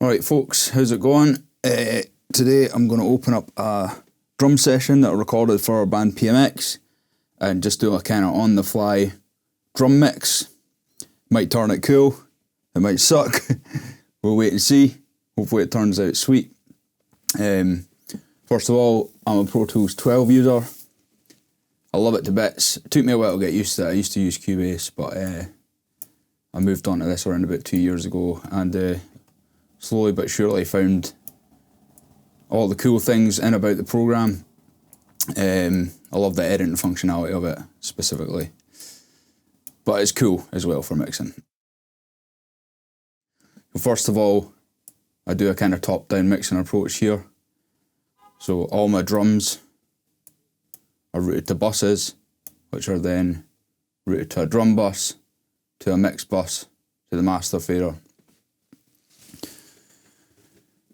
Right folks, how's it going? Today I'm going to open up a drum session that I recorded for our band PMX and just do a kind of on the fly drum mix. Might turn out cool, it might suck, we'll wait and see. Hopefully it turns out sweet. First of all, I'm a Pro Tools 12 user. I love it to bits. It took me a while to get used to it. I used to use Cubase, but I moved on to this around about 2 years ago and slowly but surely found all the cool things in about the program. I love the editing functionality of it specifically, but it's cool as well for mixing. So first of all, I do a kind of top-down mixing approach here. So all my drums are routed to buses, which are then routed to a drum bus, to a mix bus, to the master fader.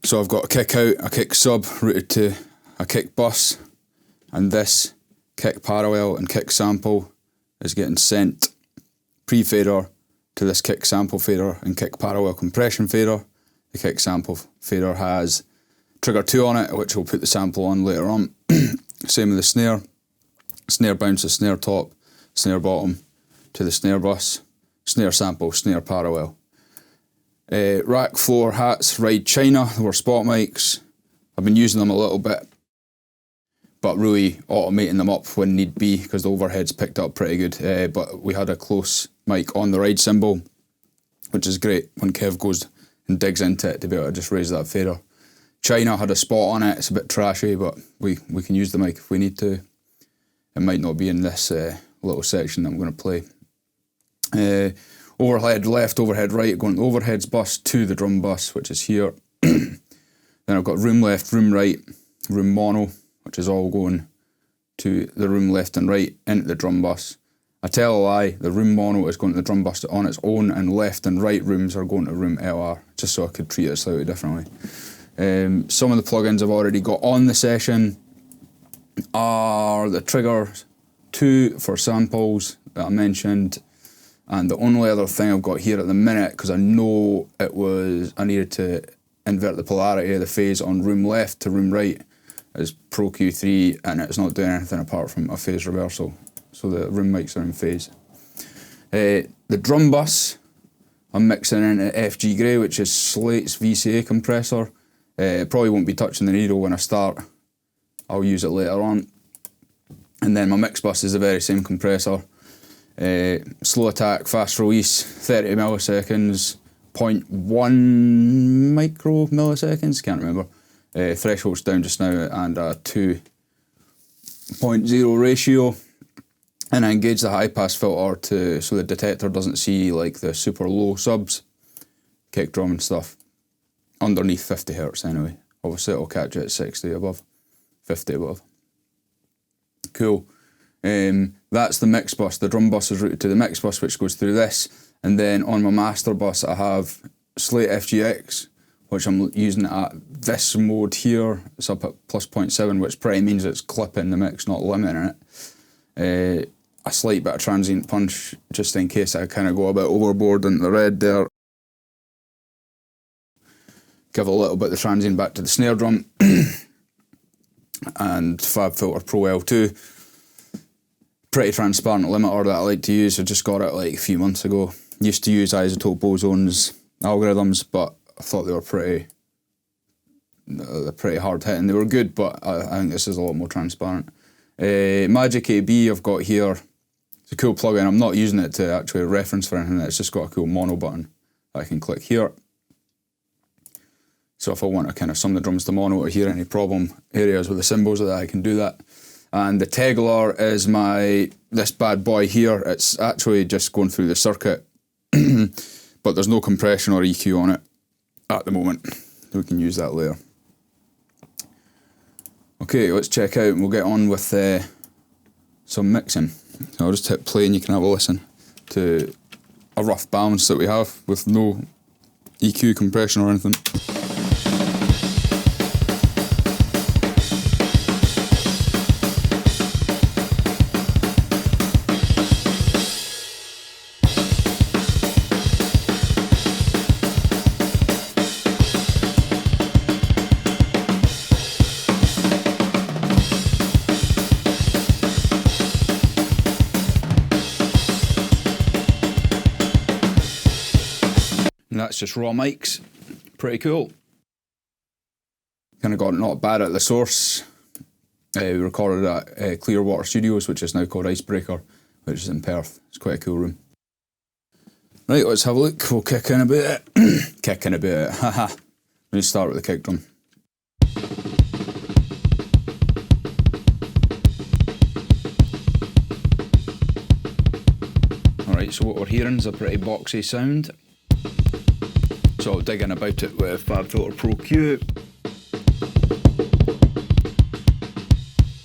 So I've got a kick out, a kick sub routed to a kick bus, and this kick parallel and kick sample is getting sent pre-fader to this kick sample fader and kick parallel compression fader. The kick sample fader has trigger 2 on it, which will put the sample on later on. Same with the snare. Snare bounces, snare top, snare bottom to the snare bus, snare sample, snare parallel. Rack floor hats, Ride China, they were spot mics. I've been using them a little bit, but really automating them up when need be because the overhead's picked up pretty good. But we had a close mic on the ride cymbal, which is great when Kev goes and digs into it to be able to just raise that fader. China had a spot on it, it's a bit trashy, but we can use the mic if we need to. It might not be in this little section that I'm going to play. Overhead left, overhead right, going to the overheads bus to the drum bus, which is here. Then I've got room left, room right, room mono, which is all going to the room left and right into the drum bus. I tell a lie, the room mono is going to the drum bus on its own, and left and right rooms are going to room LR, just so I could treat it slightly differently. Some of the plugins I've already got on the session are the trigger 2 for samples that I mentioned, and the only other thing I've got here at the minute, because I know I needed to invert the polarity of the phase on room left to room right, is Pro Q3, and it's not doing anything apart from a phase reversal, so the room mics are in phase. The drum bus, I'm mixing in an FG Grey, which is Slate's VCA compressor. Probably won't be touching the needle when I start. I'll use it later on. And then my mix bus is the very same compressor. Slow attack, fast release, 30 milliseconds, 0.1 micro milliseconds, can't remember. Threshold's down just now, and a 2.0 ratio. And I engage the high pass filter so the detector doesn't see like the super low subs, kick drum and stuff, underneath 50 Hz anyway. Obviously it'll catch it at 60 above, 50 above. Cool. That's the mix bus. The drum bus is routed to the mix bus, which goes through this. And then on my master bus, I have Slate FGX, which I'm using at this mode here. It's up at plus 0.7, which pretty means it's clipping the mix, not limiting it. A slight bit of transient punch, just in case I kind of go a bit overboard in the red there. Give a little bit of the transient back to the snare drum. And FabFilter Pro L2. Pretty transparent limiter that I like to use. I just got it like a few months ago. Used to use Isotope Bosone's algorithms, but I thought they were pretty hard hitting. They were good, but I think this is a lot more transparent. Magic AB I've got here. It's a cool plugin. I'm not using it to actually reference for anything. It's just got a cool mono button that I can click here. So if I want to kind of sum the drums to mono or hear any problem areas with the cymbals of that, I can do that. And the Tegler is this bad boy here. It's actually just going through the circuit, but there's no compression or EQ on it at the moment. We can use that later. Okay, let's check out and we'll get on with some mixing. So I'll just hit play and you can have a listen to a rough balance that we have with no EQ, compression or anything. just raw mics. Pretty cool. Kind of got not bad at the source. We recorded at Clearwater Studios, which is now called Icebreaker, which is in Perth. It's quite a cool room. Right, let's have a look. We'll kick in a bit. Kick in a bit. Haha. Let's start with the kick drum. Alright, so what we're hearing is a pretty boxy sound. So I'll dig in about it with FabFilter Pro Q.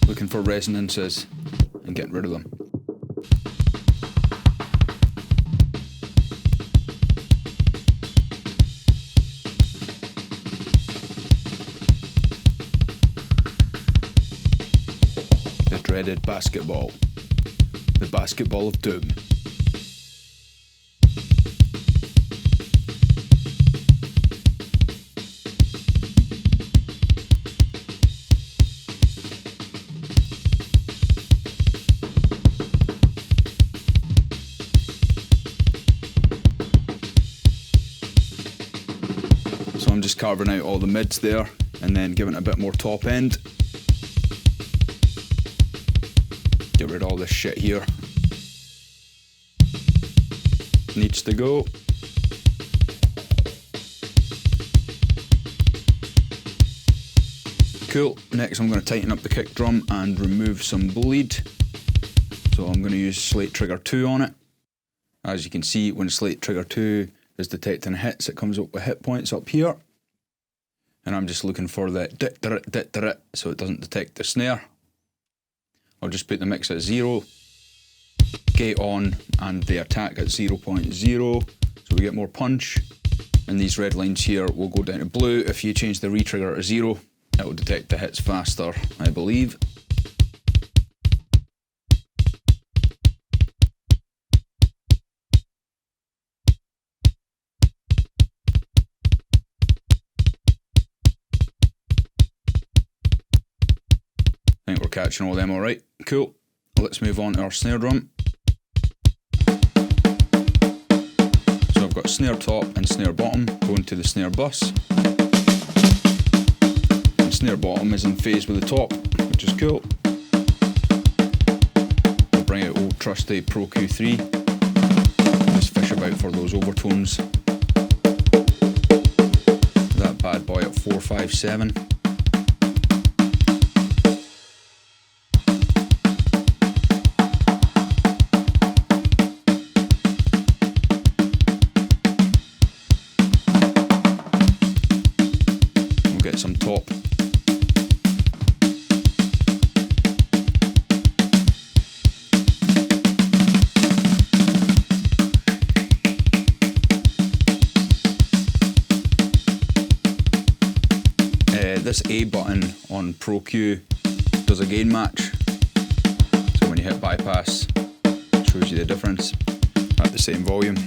Looking for resonances and getting rid of them. The dreaded basketball. The basketball of doom. So I'm just carving out all the mids there and then giving it a bit more top end. Get rid of all this shit here. Needs to go. Cool. Next I'm going to tighten up the kick drum and remove some bleed. So I'm going to use Slate Trigger 2 on it. As you can see, when Slate Trigger 2 is detecting hits, it comes up with hit points up here. And I'm just looking for the dit so it doesn't detect the snare. I'll just put the mix at 0, gate on, and the attack at 0.0, so we get more punch. And these red lines here will go down to blue. If you change the retrigger to 0, it will detect the hits faster, I believe. I think we're catching all them alright. Cool. Let's move on to our snare drum. So I've got snare top and snare bottom going to the snare bus. And snare bottom is in phase with the top, which is cool. I'll bring out old trusty Pro Q3. Just fish about for those overtones. That bad boy at 457. Some top. This A button on Pro Q does a gain match. So when you hit bypass, it shows you the difference at the same volume.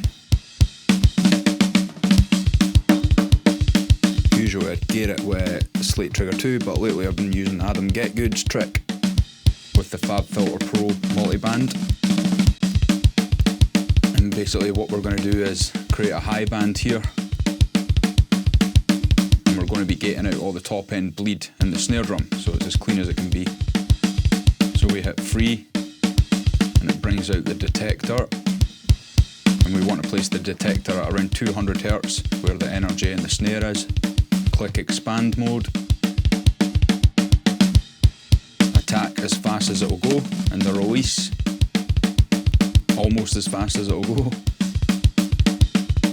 Usually I'd gear it with Slate Trigger 2, but lately I've been using Adam Getgood's trick with the FabFilter Pro multiband. And basically what we're going to do is create a high band here. And we're going to be gating out all the top end bleed in the snare drum, so it's as clean as it can be. So we hit free, and it brings out the detector. And we want to place the detector at around 200 Hz, where the energy in the snare is. Click expand mode. Attack as fast as it will go, and the release almost as fast as it will go.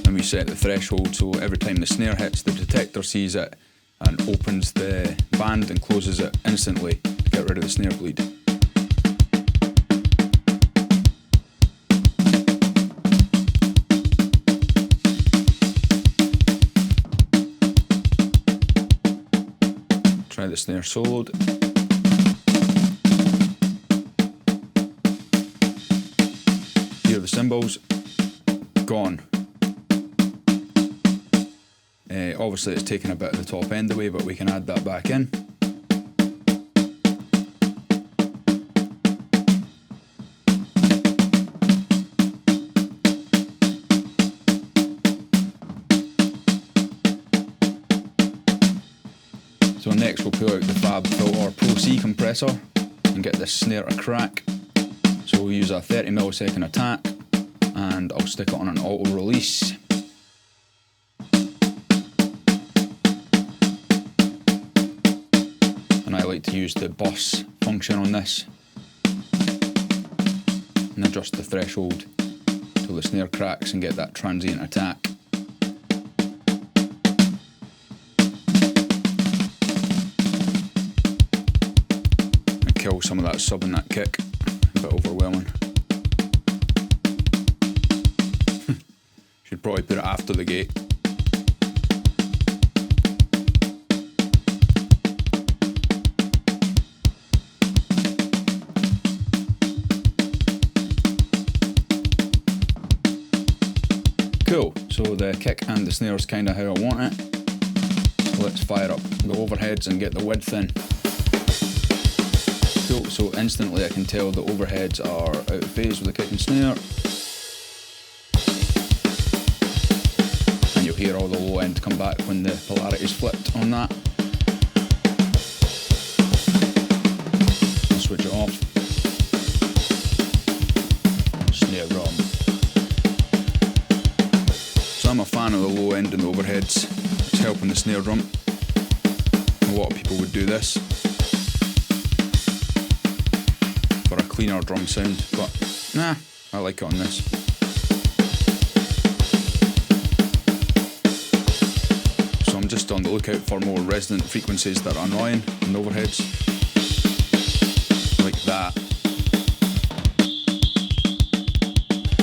And we set the threshold so every time the snare hits, the detector sees it and opens the band and closes it instantly to get rid of the snare bleed. Try the snare soloed. Hear the cymbals. Gone. Obviously it's taken a bit of the top end away, but we can add that back in. So next we'll pull out the Fab Filter Pro C compressor and get this snare to crack. So we'll use a 30 millisecond attack and I'll stick it on an auto release. And I like to use the bus function on this and adjust the threshold till the snare cracks and get that transient attack. And kill some of that sub and that kick, a bit overwhelming. Should probably put it after the gate. Cool, so the kick and the snare is kind of how I want it. So let's fire up the overheads and get the width in. Cool, so instantly I can tell the overheads are out of phase with the kick and snare. And you'll hear all the low end come back when the polarity's flipped on that. I'll switch it off. Snare drum. I'm a fan of the low end and the overheads. It's helping the snare drum. A lot of people would do this for a cleaner drum sound, but nah, I like it on this. So I'm just on the lookout for more resonant frequencies that are annoying in the overheads. Like that.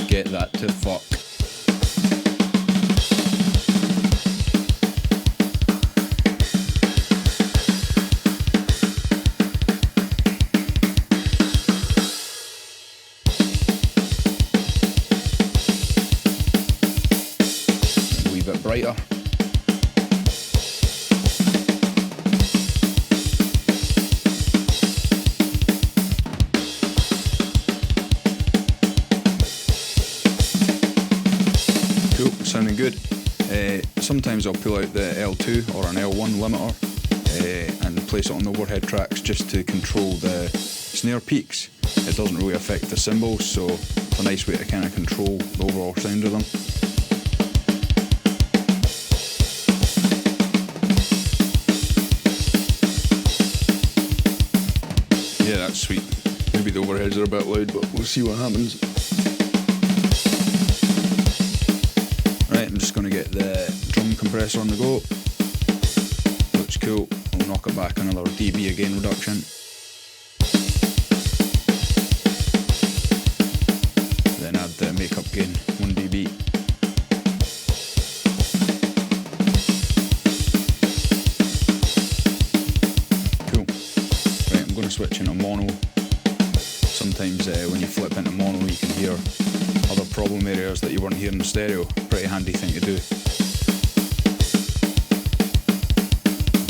Get that to fuck. Brighter. Cool, sounding good. Sometimes I'll pull out the L2 or an L1 limiter and place it on the overhead tracks just to control the snare peaks. It doesn't really affect the cymbals, so it's a nice way to kind of control the overall sound of them. Yeah, that's sweet. Maybe the overheads are a bit loud, but we'll see what happens. Right, I'm just going to get the drum compressor on the go. Looks cool. I'll knock it back another dB again reduction. Then add the makeup gain, 1 dB. Switch into mono. Sometimes when you flip into mono you can hear other problem areas that you weren't hearing in stereo. Pretty handy thing to do.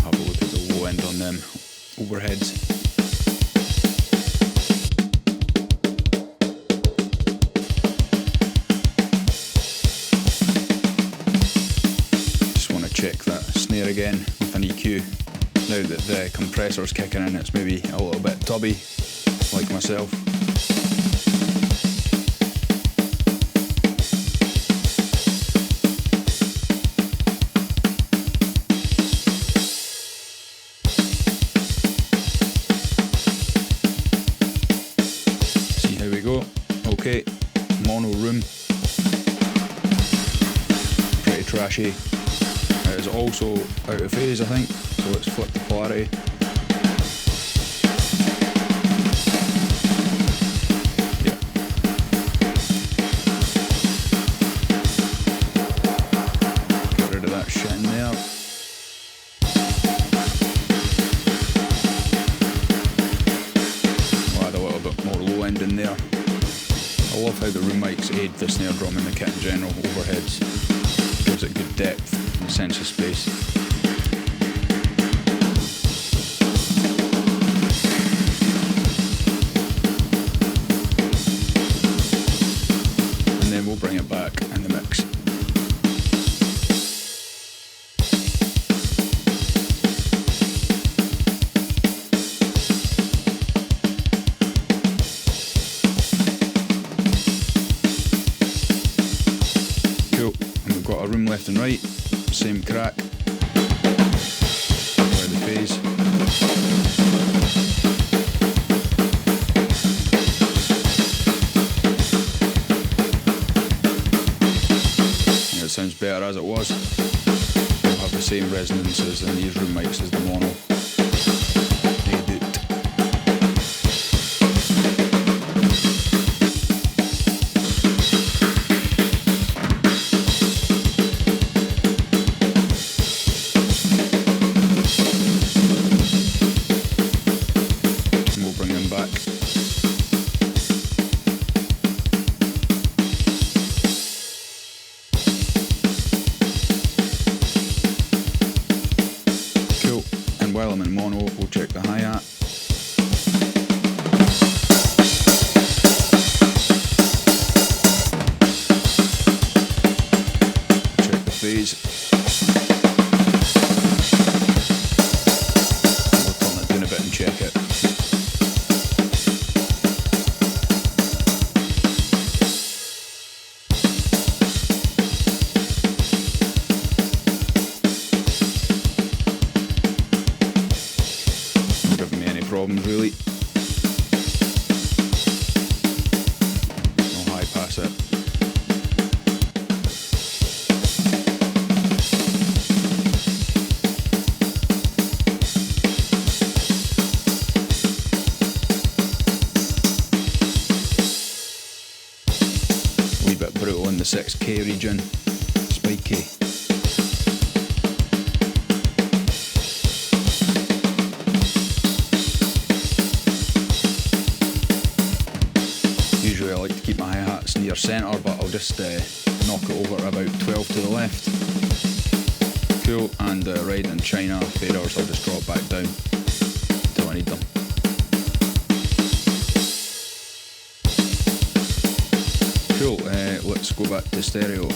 Have a look at the low end on them overheads. Just want to check that snare again with an EQ. Now that the compressor's kicking in, it's maybe a little bit tubby, like myself. See how we go. Okay, mono room. Pretty trashy. It is also out of phase, I think. So let's flip the polarity. Yeah. Get rid of that shit in there. We'll add a little bit more low end in there. I love how the room mics aid the snare drum and the kit in general overheads. Gives it good depth and sense of space. We'll bring it back in the mix. left and right, same crack, apply the phase. Yeah, it sounds better as it was. It'll have the same resonances in these room mics as the mono. While I'm in mono, we'll check the hi-hat. Check the phase. We'll turn it down a bit and check it. Problems really. I'll high pass it. A wee bit brutal in the 6K region, spiky. Usually I like to keep my hi-hats near centre, but I'll just knock it over about 12 to the left. Cool, and Red and China faders, I'll just drop back down until I need them. Cool, let's go back to stereo.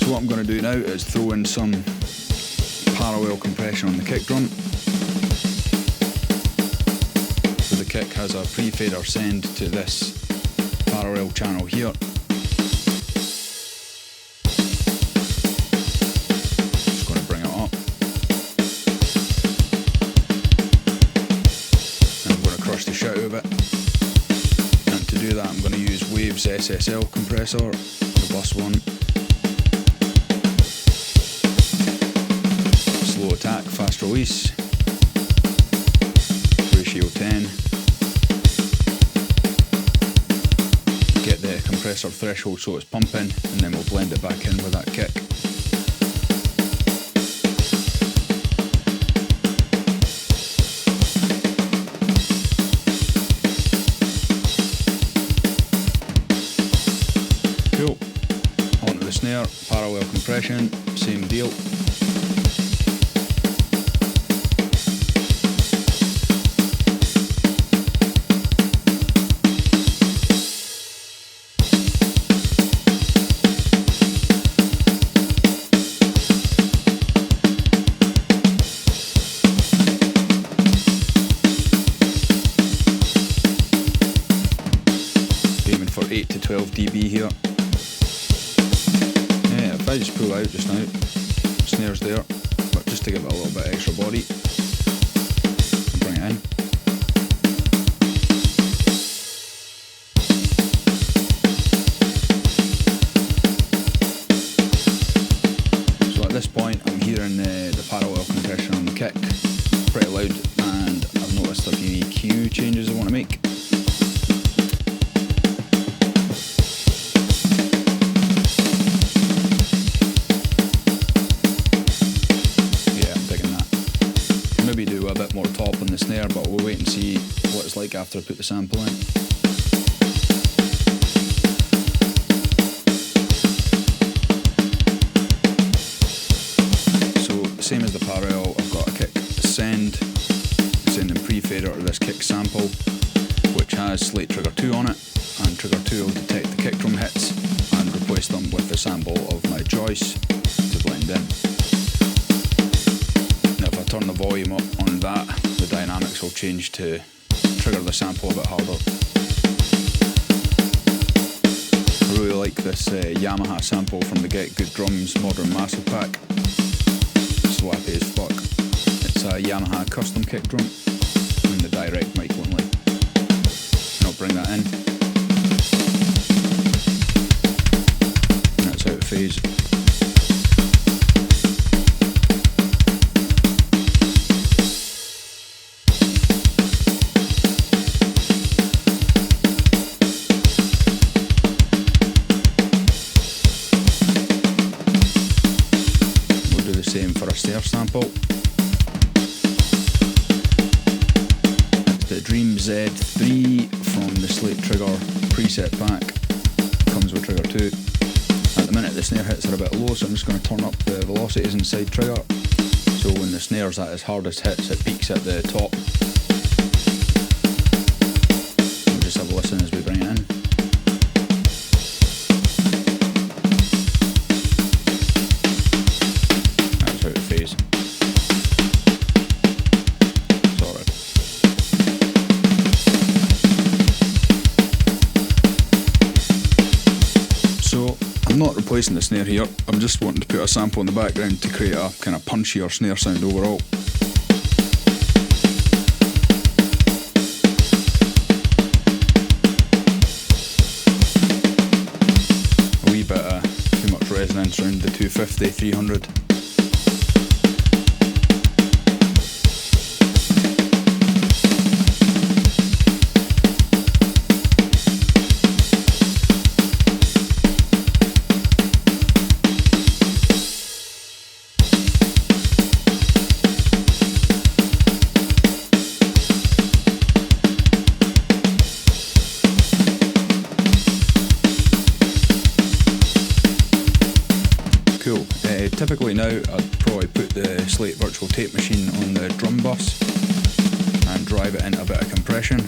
What I'm going to do now is throw in some parallel compression on the kick drum. So the kick has a pre-fader send to this parallel channel here. Just going to bring it up. And I'm going to crush the shit out of it. And to do that I'm going to use Waves SSL compressor, the bus one. Slow attack, fast release, ratio 10. Get the compressor threshold so it's pumping, and then we'll blend it back in with that kick. Cool. Onto the snare, parallel compression, same deal. For 8 to 12 dB here. Yeah, if I just pull out just now, snare's there, but just to give it a little bit extra body, and bring it in. So at this point I'm hearing the parallel compression on the kick pretty loud, and I've noticed a few EQ changes I want to make. Do a bit more top on the snare, but we'll wait and see what it's like after I put the sample in. So same as the parallel, I've got a kick sending pre-fader to this kick sample, which has Slate Trigger 2 on it, and Trigger 2 will detect the kick drum hits and replace them with the sample of my choice to blend in. Now if I turn the volume up on that, the dynamics will change to trigger the sample a bit harder. I really like this Yamaha sample from the Get Good Drums Modern Massive Pack. Slappy as fuck. It's a Yamaha custom kick drum and the direct mic only. And I'll bring that in. That's out of phase. Same for a snare sample. It's the Dream Z3 from the Slate Trigger preset pack. Comes with trigger 2. At the minute the snare hits are a bit low, so I'm just going to turn up the velocities inside trigger. So when the snare's at its hardest hits, it peaks at the top. We'll just have a listen as we bring it in. I'm not replacing the snare here, I'm just wanting to put a sample in the background to create a kind of punchier snare sound overall. A wee bit of too much resonance around the 250, 300. Cool. Typically now I'd probably put the Slate virtual tape machine on the drum bus and drive it into a bit of compression.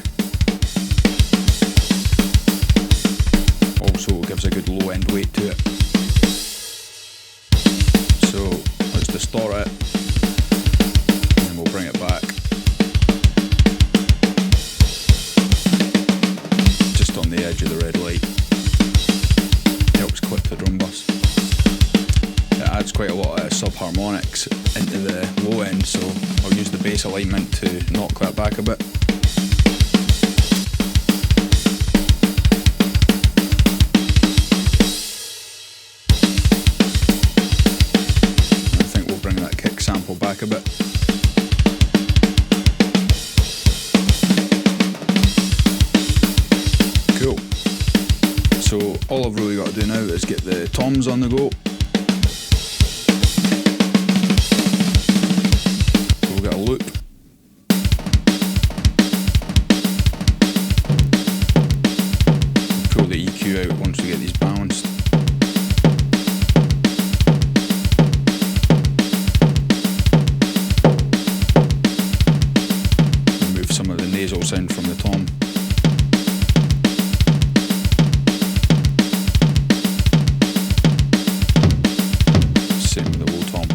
Also gives a good low end weight to it. So let's distort it and then we'll bring it back. Just on the edge of the red light. Helps clip the drum bus. It adds quite a lot of sub-harmonics into the low end, so I'll use the bass alignment to knock that back a bit. I think we'll bring that kick sample back a bit. Cool. So all I've really got to do now is get the toms on the go. Got a loop. Pull the EQ out once we get these balanced. Remove some of the nasal sound from the tom. Same with the low tom.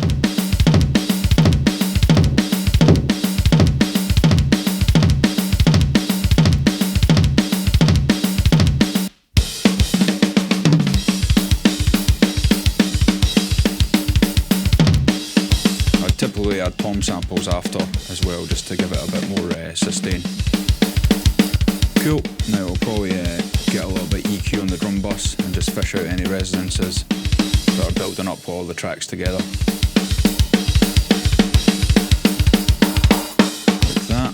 Typically add tom samples after as well, just to give it a bit more sustain. Cool, now we'll probably get a little bit EQ on the drum bus and just fish out any resonances that are building up all the tracks together. Like that.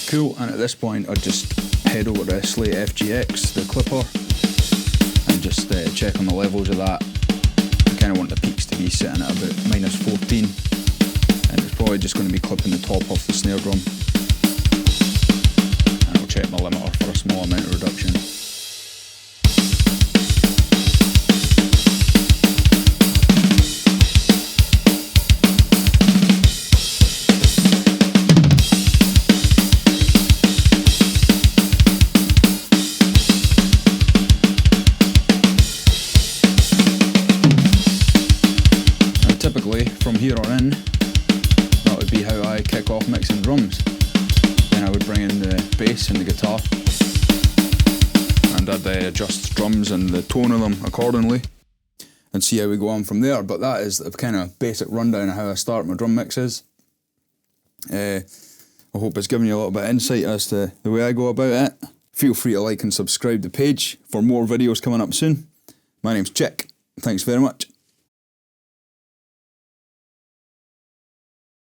Cool, and at this point I'd just head over to Slate FGX, the clipper, and just check on the levels of that. I kind of want the peaks to be sitting at about -14, and it's probably just going to be clipping the top off the snare drum. my limiter for a small amount of reduction. Typically, from here on in, that would be how I kick off mixing drums. Then I would bring in the bass and the guitar, and I'd adjust drums and the tone of them accordingly, and see how we go on from there. But that is the kind of basic rundown of how I start my drum mixes. I hope it's given you a little bit of insight as to the way I go about it. Feel free to like and subscribe the page for more videos coming up soon. My name's Chic. Thanks very much.